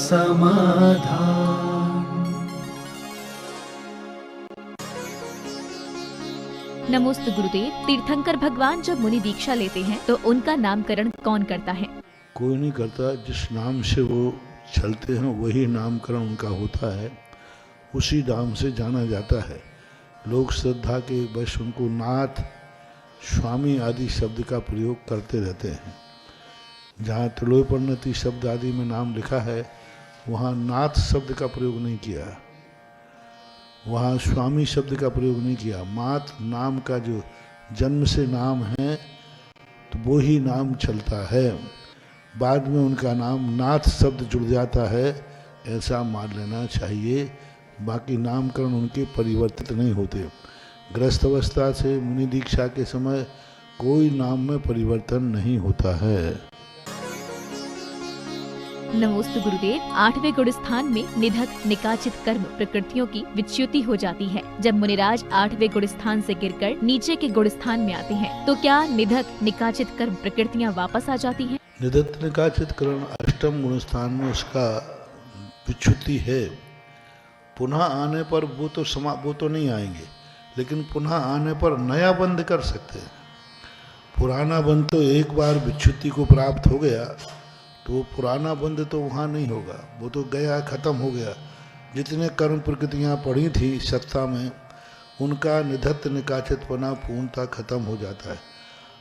समाधान। नमोस्तु गुरुदेव। तीर्थंकर भगवान जब मुनि दीक्षा लेते हैं तो उनका नामकरण कौन करता है? कोई नहीं करता, जिस नाम से वो चलते हैं वही नामकरण उनका होता है, उसी नाम से जाना जाता है। लोग श्रद्धा के वश उनको नाथ, स्वामी आदि शब्द का प्रयोग करते रहते हैं। जहाँ त्रिलोपन्नति शब्द आदि में नाम लिखा है वहाँ नाथ शब्द का प्रयोग नहीं किया, वहाँ स्वामी शब्द का प्रयोग नहीं किया। मात नाम का जो जन्म से नाम है तो वो ही नाम चलता है, बाद में उनका नाम नाथ शब्द जुड़ जाता है, ऐसा मान लेना चाहिए। बाकी नामकरण उनके परिवर्तित नहीं होते। गृहस्थ अवस्था से मुनि दीक्षा के समय कोई नाम में परिवर्तन नहीं होता है। नमोस्तु गुरुदेव। 8वें गुणस्थान में निधक निकाचित कर्म प्रकृतियों की विच्युति हो जाती है। जब मुनिराज 8वें गुणस्थान से गिरकर नीचे के गुणस्थान में आते हैं तो क्या निधक निकाचित कर्म प्रकृतियाँ वापस आ जाती हैं? निधक निकाचित कर्म 8वें गुणस्थान में उसका विच्युति है। पुनः आने पर वो तो नहीं आएंगे, लेकिन पुनः आने पर नया बंध कर सकते हैं। पुराना बंध तो एक बार विच्युति को प्राप्त हो गया तो वो पुराना बंध तो वहाँ नहीं होगा, वो तो गया, खत्म हो गया। जितने कर्म प्रकृतियाँ पड़ी थी सत्ता में, उनका निधत्त निकाचितपना पूर्णता खत्म हो जाता है।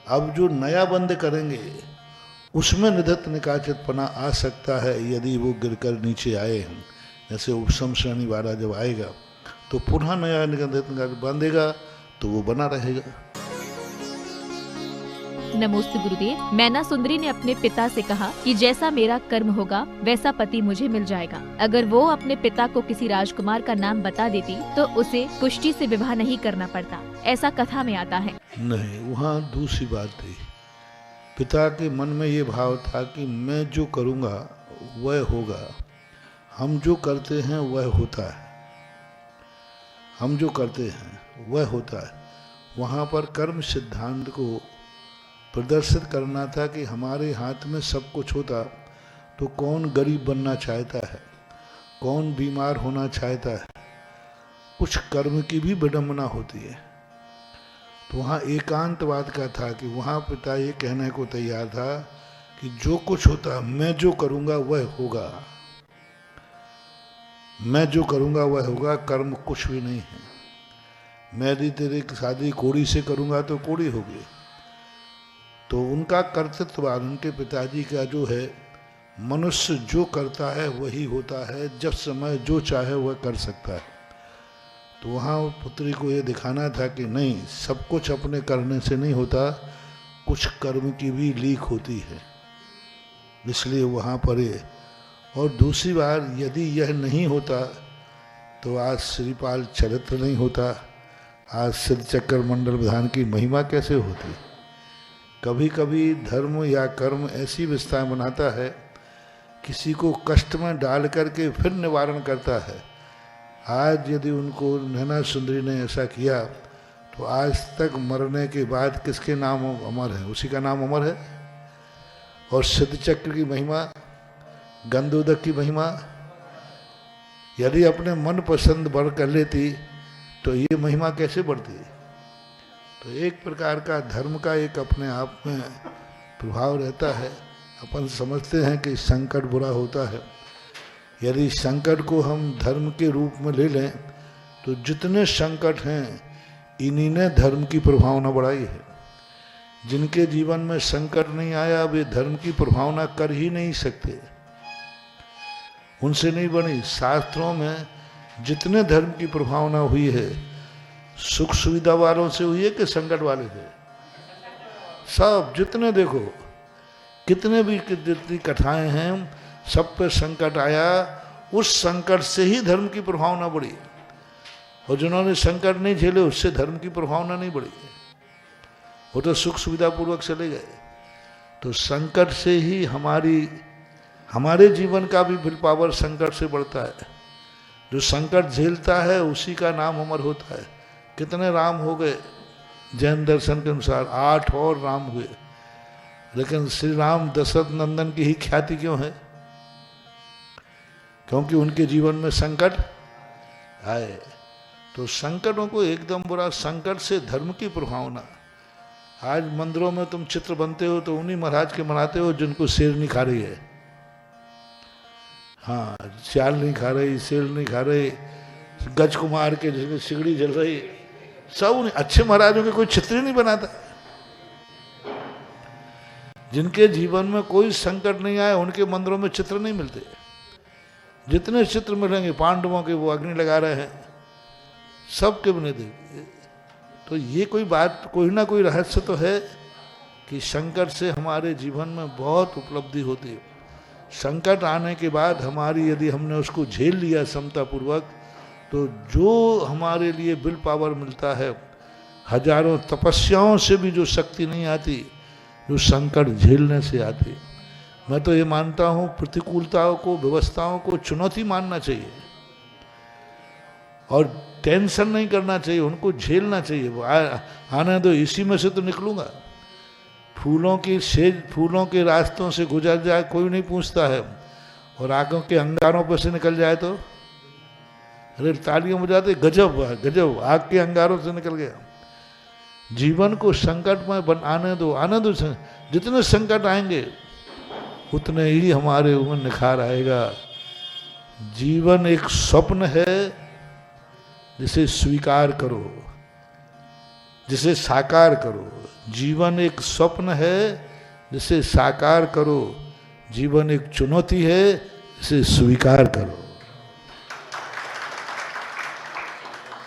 अब जो नया बंध करेंगे उसमें निधत्त निकाचितपना आ सकता है यदि वो गिरकर नीचे आए हैं। जैसे उपशम श्रेणी वाला जब आएगा तो पुनः नया निधत्त बांधेगा तो वो बना रहेगा। नमोस्तु गुरुदेव। मैना सुंदरी ने अपने पिता से कहा कि जैसा मेरा कर्म होगा वैसा पति मुझे मिल जाएगा। अगर वो अपने पिता को किसी राजकुमार का नाम बता देती तो उसे कुष्टी से विवाह नहीं करना पड़ता, ऐसा कथा में आता है। नहीं, वहाँ दूसरी बात थी। पिता के मन में ये भाव था कि मैं जो करूँगा वह होगा, हम जो करते हैं वह होता है, हम जो करते हैं वह होता है। वहाँ पर कर्म सिद्धांत को प्रदर्शित करना था कि हमारे हाथ में सब कुछ होता तो कौन गरीब बनना चाहता है, कौन बीमार होना चाहता है। कुछ कर्म की भी विडंबना होती है। तो वहाँ एकांतवाद का था कि वहाँ पिता ये कहने को तैयार था कि जो कुछ होता मैं जो करूँगा वह होगा, मैं जो करूँगा वह होगा, कर्म कुछ भी नहीं है। मैं यदि तेरी शादी कोड़ी से करूँगा तो कोड़ी होगी। तो उनका कर्तृत्ववाद, उनके पिताजी का जो है, मनुष्य जो करता है वही होता है, जब समय जो चाहे वह कर सकता है। तो वहाँ पुत्री को ये दिखाना था कि नहीं, सब कुछ अपने करने से नहीं होता, कुछ कर्म की भी लीक होती है, इसलिए वहाँ पर ये। और दूसरी बार यदि यह नहीं होता तो आज श्रीपाल चरित्र नहीं होता, आज सिद्ध चक्र मंडल विधान की महिमा कैसे होती। कभी कभी धर्म या कर्म ऐसी विस्तार बनाता है, किसी को कष्ट में डाल करके फिर निवारण करता है। आज यदि उनको नैना सुंदरी ने ऐसा किया तो आज तक मरने के बाद किसके नाम अमर है? उसी का नाम अमर है। और सिद्ध चक्र की महिमा, गंधोदक की महिमा, यदि अपने मन पसंद बढ़ कर लेती तो ये महिमा कैसे बढ़ती। तो एक प्रकार का धर्म का एक अपने आप में प्रभाव रहता है। अपन समझते हैं कि संकट बुरा होता है, यदि संकट को हम धर्म के रूप में ले लें तो जितने संकट हैं इन्हीं ने धर्म की प्रभावना बढ़ाई है। जिनके जीवन में संकट नहीं आया वे धर्म की प्रभावना कर ही नहीं सकते, उनसे नहीं बनी। शास्त्रों में जितने धर्म की प्रभावना हुई है सुख सुविधा वालों से हुई है कि संकट वाले थे, सब जितने देखो, कितने भी जितनी कथाएं हैं, सब पे संकट आया, उस संकट से ही धर्म की प्रभावना बढ़ी। और जिन्होंने संकट नहीं झेले उससे धर्म की प्रभावना नहीं बढ़ी, वो तो सुख सुविधा पूर्वक चले गए। तो संकट से ही हमारे जीवन का भी विल पावर संकट से बढ़ता है। जो संकट झेलता है उसी का नाम अमर होता है। कितने राम हो गए जैन दर्शन के अनुसार? 8 और राम हुए, लेकिन श्री राम दशरथ नंदन की ही ख्याति क्यों है? क्योंकि उनके जीवन में संकट आए। तो संकटों को एकदम बुरा, संकट से धर्म की प्रभावना। आज मंदिरों में तुम चित्र बनते हो तो उन्हीं महाराज के बनाते हो जिनको शेर नहीं खा रही है। हाँ, चाल नहीं खा रही, शेर नहीं खा रही, गज को मार के जिसमें सिगड़ी जल रही, सब अच्छे महाराजों के कोई चित्र ही नहीं बनाता। जिनके जीवन में कोई संकट नहीं आए उनके मंदिरों में चित्र नहीं मिलते। जितने चित्र मिलेंगे पांडवों के वो अग्नि लगा रहे हैं, सबके बने दे। तो ये कोई बात, कोई ना कोई रहस्य तो है कि संकट से हमारे जीवन में बहुत उपलब्धि होती है। संकट आने के बाद हमारी, यदि हमने उसको झेल लिया समतापूर्वक, तो जो हमारे लिए विल पावर मिलता है, हजारों तपस्याओं से भी जो शक्ति नहीं आती, जो संकट झेलने से आती। मैं तो ये मानता हूँ प्रतिकूलताओं को, व्यवस्थाओं को चुनौती मानना चाहिए और टेंशन नहीं करना चाहिए, उनको झेलना चाहिए। वो आने दो, इसी में से तो निकलूंगा। फूलों की सेज, फूलों के रास्तों से गुजर जाए कोई नहीं पूछता है, और आंखों के अंगारों पर से निकल जाए तो अरे तालियां बजाते, गजब गजब, आग के अंगारों से निकल गया। जीवन को संकट में आने दो, आने दो। जितने संकट आएंगे उतने ही हमारे ऊपर निखार आएगा। जीवन एक स्वप्न है, जिसे स्वीकार करो, जिसे साकार करो। जीवन एक स्वप्न है, जिसे साकार करो। जीवन एक चुनौती है, जिसे स्वीकार करो।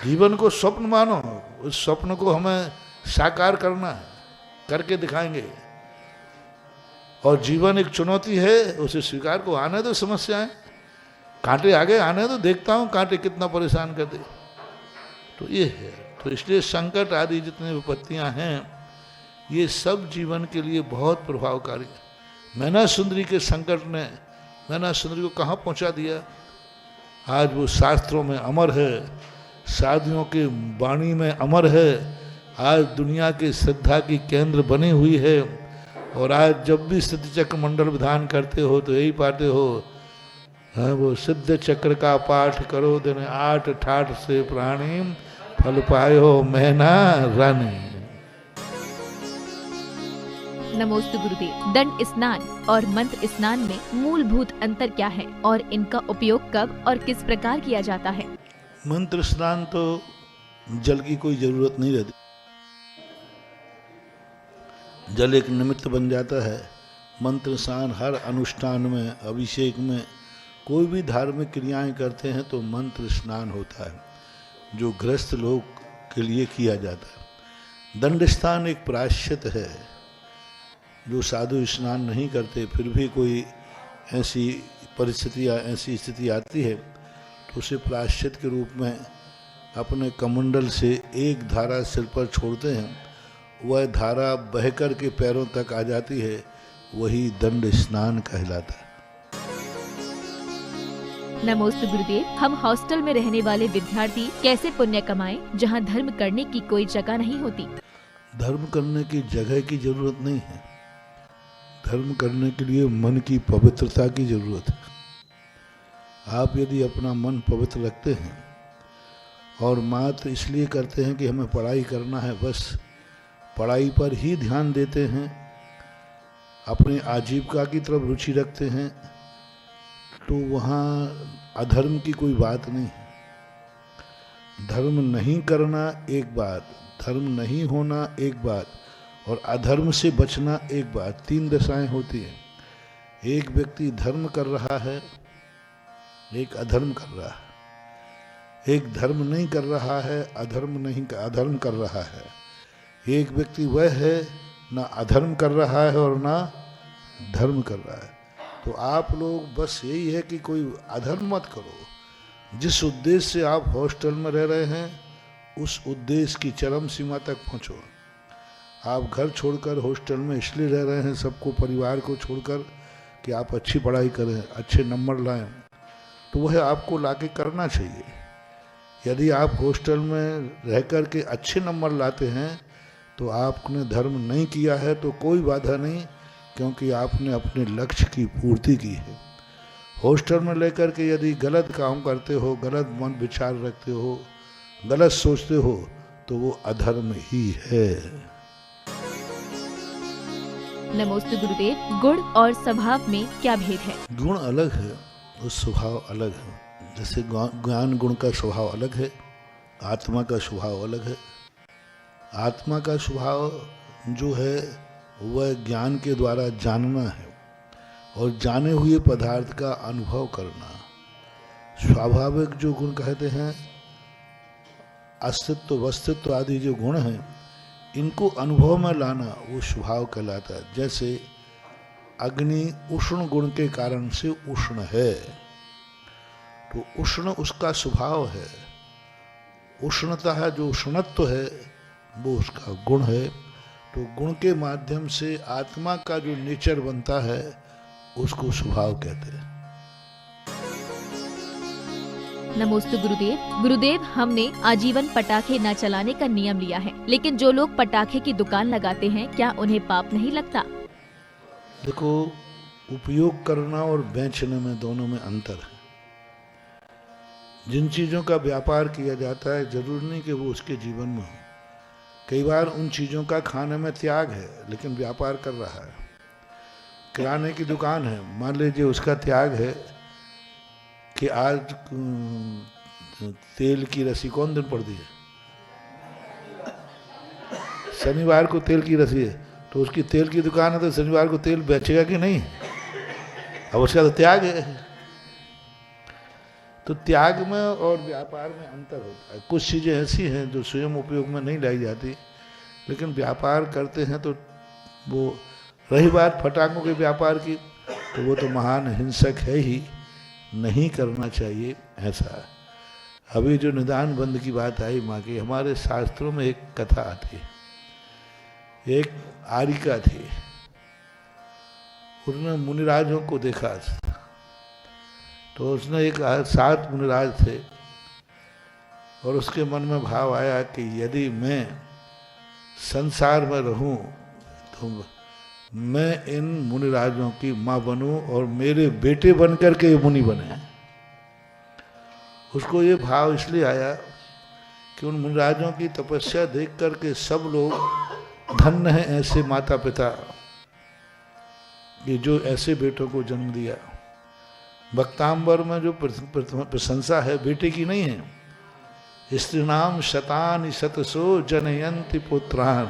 जीवन को स्वप्न मानो, उस स्वप्न को हमें साकार करना है, करके दिखाएंगे। और जीवन एक चुनौती है, उसे स्वीकार को। आने दो समस्याएं, कांटे आगे आने दो, देखता हूं कांटे कितना परेशान कर दे। तो ये है। तो इसलिए संकट आदि जितनी विपत्तियां हैं, ये सब जीवन के लिए बहुत प्रभावकारी है। मैना सुंदरी के संकट ने मैना सुंदरी को कहाँ पहुंचा दिया? आज वो शास्त्रों में अमर है, साधुओं के वाणी में अमर है। आज दुनिया के श्रद्धा की केंद्र बनी हुई है। और आज जब भी सिद्ध चक्र मंडल विधान करते हो तो यही पाते हो, हाँ, वो सिद्ध चक्र का पाठ करो दिन 8 ठाठ से प्राणी, फल पायो मैना रानी। नमोस्तु गुरुदेव। दंड स्नान और मंत्र स्नान में मूलभूत अंतर क्या है और इनका उपयोग कब और किस प्रकार किया जाता है? मंत्र स्नान तो जल की कोई जरूरत नहीं रहती, जल एक निमित्त बन जाता है। मंत्र स्नान हर अनुष्ठान में, अभिषेक में, कोई भी धार्मिक क्रियाएं करते हैं तो मंत्र स्नान होता है, जो गृहस्थ लोग के लिए किया जाता है। दंड स्नान एक प्रायश्चित है। जो साधु स्नान नहीं करते, फिर भी कोई ऐसी परिस्थिति, ऐसी स्थिति आती है, तो उसे प्रायश्चित के रूप में अपने कमंडल से एक धारा सिर पर छोड़ते हैं। वह धारा बहकर के पैरों तक आ जाती है, वही दंड स्नान कहलाता है। नमोस्तु गुरुदेव। हम हॉस्टल में रहने वाले विद्यार्थी कैसे पुण्य कमाएं, जहां धर्म करने की कोई जगह नहीं होती? धर्म करने की जगह की जरूरत नहीं है। धर्म करने के लिए मन की पवित्रता की जरूरत है। आप यदि अपना मन पवित्र रखते हैं और मात्र इसलिए करते हैं कि हमें पढ़ाई करना है, बस पढ़ाई पर ही ध्यान देते हैं, अपने आजीविका की तरफ रुचि रखते हैं, तो वहाँ अधर्म की कोई बात नहीं है। धर्म नहीं करना एक बात, धर्म नहीं होना एक बात, और अधर्म से बचना एक बात। 3 दशाएं होती हैं। एक व्यक्ति धर्म कर रहा है, एक अधर्म कर रहा है। एक धर्म नहीं कर रहा है, अधर्म कर रहा है। एक व्यक्ति वह है ना अधर्म कर रहा है और ना धर्म कर रहा है। तो आप लोग बस यही है कि कोई अधर्म मत करो। जिस उद्देश्य से आप हॉस्टल में रह रहे हैं, उस उद्देश्य की चरम सीमा तक पहुंचो। आप घर छोड़कर हॉस्टल में इसलिए रह रहे हैं, सबको, परिवार को छोड़कर, कि आप अच्छी पढ़ाई करें, अच्छे नंबर लाएं, तो वह आपको लाके करना चाहिए। यदि आप हॉस्टल में रहकर के अच्छे नंबर लाते हैं तो आपने धर्म नहीं किया है, तो कोई बाधा नहीं, क्योंकि आपने अपने लक्ष्य की पूर्ति की है। हॉस्टल में लेकर के यदि गलत काम करते हो, गलत मन विचार रखते हो, गलत सोचते हो, तो वो अधर्म ही है। नमोस्तु गुरुदेव, गुण और स्वभाव में क्या भेद है? गुण अलग है और स्वभाव अलग है। जैसे ज्ञान गुण का स्वभाव अलग है, आत्मा का स्वभाव अलग है। आत्मा का स्वभाव जो है वह ज्ञान के द्वारा जानना है और जाने हुए पदार्थ का अनुभव करना। स्वाभाविक जो गुण कहते हैं, अस्तित्व वस्तित्व आदि जो गुण हैं, इनको अनुभव में लाना वो स्वभाव कहलाता है। जैसे अग्नि उष्ण गुण के कारण से उष्ण है, तो उष्ण उसका स्वभाव है। उष्णता है, जो उष्णत्व है वो उसका गुण है। तो गुण के माध्यम से आत्मा का जो नेचर बनता है उसको स्वभाव कहते हैं। नमोस्तु गुरुदेव। गुरुदेव, हमने आजीवन पटाखे न चलाने का नियम लिया है, लेकिन जो लोग पटाखे की दुकान लगाते हैं, क्या उन्हें पाप नहीं लगता? देखो, उपयोग करना और बेचने में दोनों में अंतर है। जिन चीज़ों का व्यापार किया जाता है, जरूर नहीं कि वो उसके जीवन में हो। कई बार उन चीज़ों का खाने में त्याग है, लेकिन व्यापार कर रहा है। किराने की दुकान है, मान लीजिए उसका त्याग है कि आज तेल की रस्सी कौन दिन पड़ दी है, शनिवार को तेल की रस्सी है, तो उसकी तेल की दुकान है, तो शनिवार को तेल बेचेगा कि नहीं? अब उसका तो त्याग है। तो त्याग में और व्यापार में अंतर होता है। कुछ चीज़ें ऐसी हैं जो स्वयं उपयोग में नहीं लाई जाती, लेकिन व्यापार करते हैं। तो वो रही बात पटाखों के व्यापार की, तो वो तो महान हिंसक है ही, नहीं करना चाहिए ऐसा। अभी जो निदान बंद की बात आई माँ की, हमारे शास्त्रों में एक कथा आती है। एक आरिका थी, उसने मुनिराजों को देखा, तो उसने एक 7 मुनिराज थे, और उसके मन में भाव आया कि यदि मैं संसार में रहूं तो मैं इन मुनिराजों की माँ बनूं और मेरे बेटे बनकर के मुनि बने। उसको ये भाव इसलिए आया कि उन मुनिराजों की तपस्या देख करके सब लोग धन्य हैं ऐसे माता पिता कि जो ऐसे बेटों को जन्म दिया। भक्तांबर में जो प्रशंसा है बेटे की नहीं है। स्त्रीणाम शतानि शतसो जनयन्ति पुत्रान।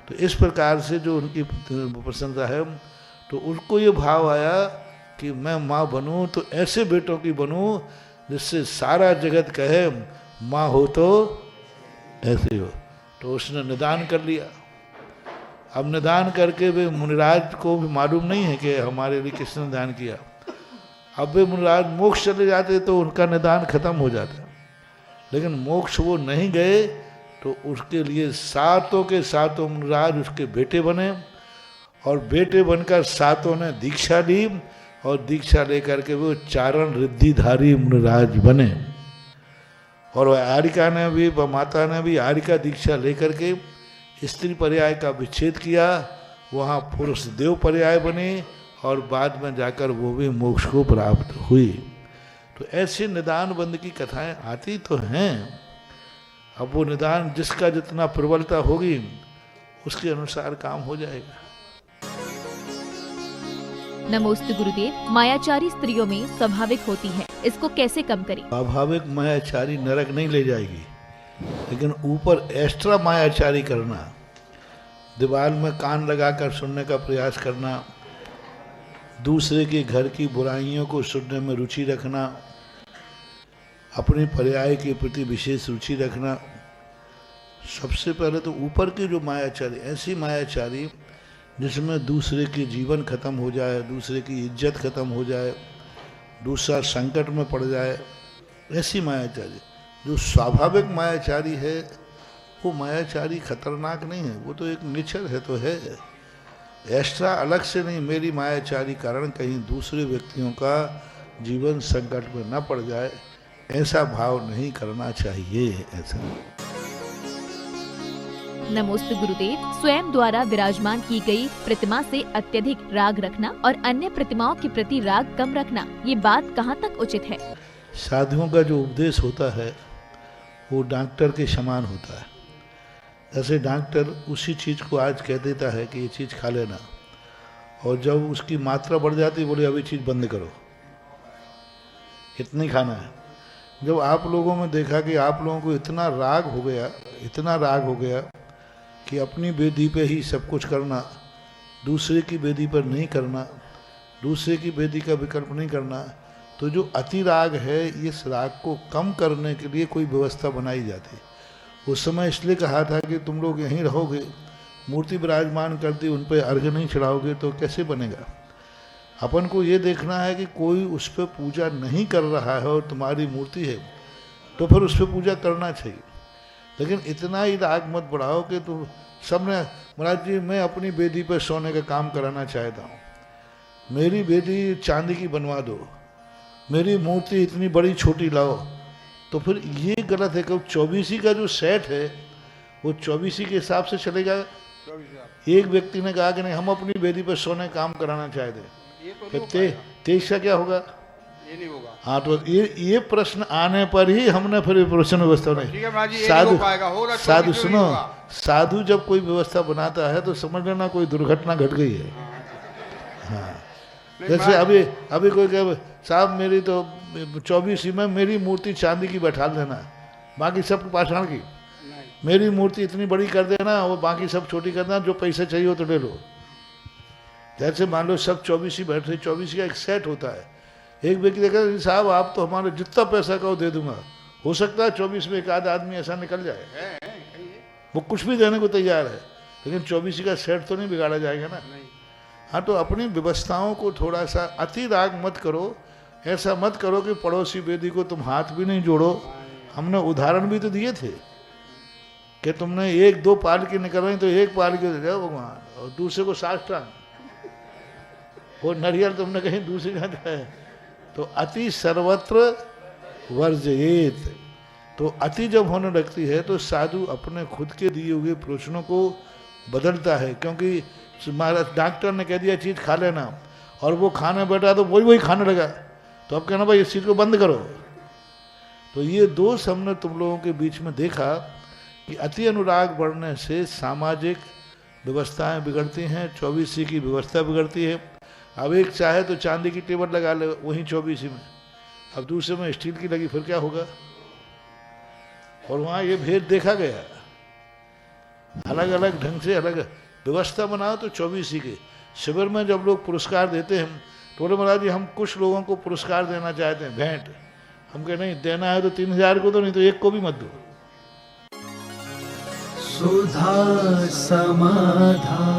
तो इस प्रकार से जो उनकी प्रशंसा है, तो उसको ये भाव आया कि मैं माँ बनूं तो ऐसे बेटों की बनूं जिससे सारा जगत कहे माँ हो तो ऐसे हो। तो उसने निदान कर लिया। अब निदान करके वे मुनिराज को भी मालूम नहीं है कि हमारे लिए किसने निदान किया। अब वे मुनिराज मोक्ष चले जाते तो उनका निदान खत्म हो जाता, लेकिन मोक्ष वो नहीं गए, तो उसके लिए 7 के 7 मुनिराज उसके बेटे बने, और बेटे बनकर 7 ने दीक्षा ली, और दीक्षा लेकर के वो चारण रिद्धिधारी मुनिराज बने। और वह आरिका ने भी, माता ने भी आरिका दीक्षा लेकर के स्त्री पर्याय का विच्छेद किया, वहाँ पुरुष देव पर्याय बने, और बाद में जाकर वो भी मोक्ष को प्राप्त हुई। तो ऐसे निदान बंद की कथाएं आती तो हैं। अब वो निदान जिसका जितना प्रबलता होगी उसके अनुसार काम हो जाएगा। नमोस्तु गुरुदेव। मायाचारी स्त्रियों में स्वाभाविक होती है, इसको कैसे कम करें? स्वाभाविक मायाचारी नरक नहीं ले जाएगी, लेकिन ऊपर एक्स्ट्रा मायाचारी करना, दीवार में कान लगाकर सुनने का प्रयास करना, दूसरे के घर की बुराइयों को सुनने में रुचि रखना, अपने पर्याय के प्रति विशेष रुचि रखना। सबसे पहले तो ऊपर की जो मायाचारी, ऐसी मायाचारी जिसमें दूसरे के जीवन खत्म हो जाए, दूसरे की इज्जत खत्म हो जाए, दूसरा संकट में पड़ जाए, ऐसी मायाचारी। जो स्वाभाविक मायाचारी है वो मायाचारी खतरनाक नहीं है, वो तो एक नेचर है, तो है एक्स्ट्रा अलग से नहीं। मेरी मायाचारी कारण कहीं दूसरे व्यक्तियों का जीवन संकट में न पड़ जाए, ऐसा भाव नहीं करना चाहिए। ऐसा नमोस्तु गुरुदेव। स्वयं द्वारा विराजमान की गई प्रतिमा से अत्यधिक राग रखना और अन्य प्रतिमाओं के प्रति राग कम रखना, ये बात कहाँ तक उचित है? साधुओं का जो उपदेश होता है वो डॉक्टर के समान होता है। जैसे डॉक्टर उसी चीज़ को आज कह देता है कि ये चीज़ खा लेना, और जब उसकी मात्रा बढ़ जाती है बोले अभी चीज़ बंद करो, इतना ही खाना है। जब आप लोगों में देखा कि आप लोगों को इतना राग हो गया कि अपनी बेदी पे ही सब कुछ करना, दूसरे की बेदी पर नहीं करना, दूसरे की बेदी का विकल्प नहीं करना, तो जो अति राग है इस राग को कम करने के लिए कोई व्यवस्था बनाई जाती। उस समय इसलिए कहा था कि तुम लोग यहीं रहोगे, मूर्ति विराजमान कर दी, उन पर अर्घ्य नहीं चढ़ाओगे तो कैसे बनेगा। अपन को ये देखना है कि कोई उस पर पूजा नहीं कर रहा है और तुम्हारी मूर्ति है तो फिर उस पर पूजा करना चाहिए। लेकिन इतना ही राग मत बढ़ाओ कि तुम सबने, महाराज जी मैं अपनी बेदी पर सोने का काम कराना चाहता हूँ, मेरी बेदी चांदी की बनवा दो, मेरी मूर्ति इतनी बड़ी छोटी लाओ, तो फिर ये गलत है। कि 24 का जो सेट है वो 24 के हिसाब से चलेगा। एक व्यक्ति ने कहा कि नहीं हम अपनी बेदी पर सोने काम कराना चाहते, फिर 23 का क्या होगा? ये नहीं होगा। हाँ, तो ये प्रश्न आने पर ही हमने फिर प्रश्न व्यवस्था नहीं। साधु सुनो, साधु जब कोई व्यवस्था बनाता है तो समझ लेना कोई दुर्घटना घट गई है। हाँ, जैसे अभी कोई कहे साहब मेरी तो 24 में मेरी मूर्ति चांदी की बैठा देना, बाकी सब पाषाण की, मेरी मूर्ति इतनी बड़ी कर देना और बाकी सब छोटी कर देना, जो पैसे चाहिए हो तो ले लो। जैसे मान लो सब 24 ही बैठ रहे, 24 का एक सेट होता है। एक व्यक्ति देखा साहब आप तो हमारे जितना पैसा कहो दे दूंगा, हो सकता है 24 में एक आध आदमी ऐसा निकल जाए, वो कुछ भी देने को तैयार है, लेकिन 24 का सेट तो नहीं बिगाड़ा जाएगा ना। हाँ, तो अपनी व्यवस्थाओं को थोड़ा सा अति राग मत करो। ऐसा मत करो कि पड़ोसी बेदी को तुम हाथ भी नहीं जोड़ो। हमने उदाहरण भी तो दिए थे कि तुमने 1-2 पालकी निकल रही तो एक पालकी दे जाओ भगवान, और दूसरे को साष्टांग, वो नरियल तुमने कहीं दूसरी जगह है। तो अति सर्वत्र वर्जयेत। तो अति जब होने लगती है तो साधु अपने खुद के दिए हुए प्रश्नों को बदलता है, क्योंकि महाराज डॉक्टर ने कह दिया चीज़ खा लेना और वो खाने बैठा तो वही खाने लगा, तो अब कहना भाई इस चीज़ को बंद करो। तो ये दोष हमने तुम लोगों के बीच में देखा कि अति अनुराग बढ़ने से सामाजिक व्यवस्थाएं बिगड़ती हैं, 24 की व्यवस्था बिगड़ती है। अब एक चाहे तो चांदी की टेबल लगा ले वहीं 24 में, अब दूसरे में स्टील की लगी, फिर क्या होगा। और वहाँ ये भेद देखा गया, अलग अलग ढंग से अलग व्यवस्था बनाओ। तो 24 के शिविर में जब लोग पुरस्कार देते हैं तो बोले महाराज जी हम कुछ लोगों को पुरस्कार देना चाहते हैं, भेंट। हम कहे नहीं देना है तो 3000 को दो, नहीं तो एक को भी मत दो। सुधा समाधान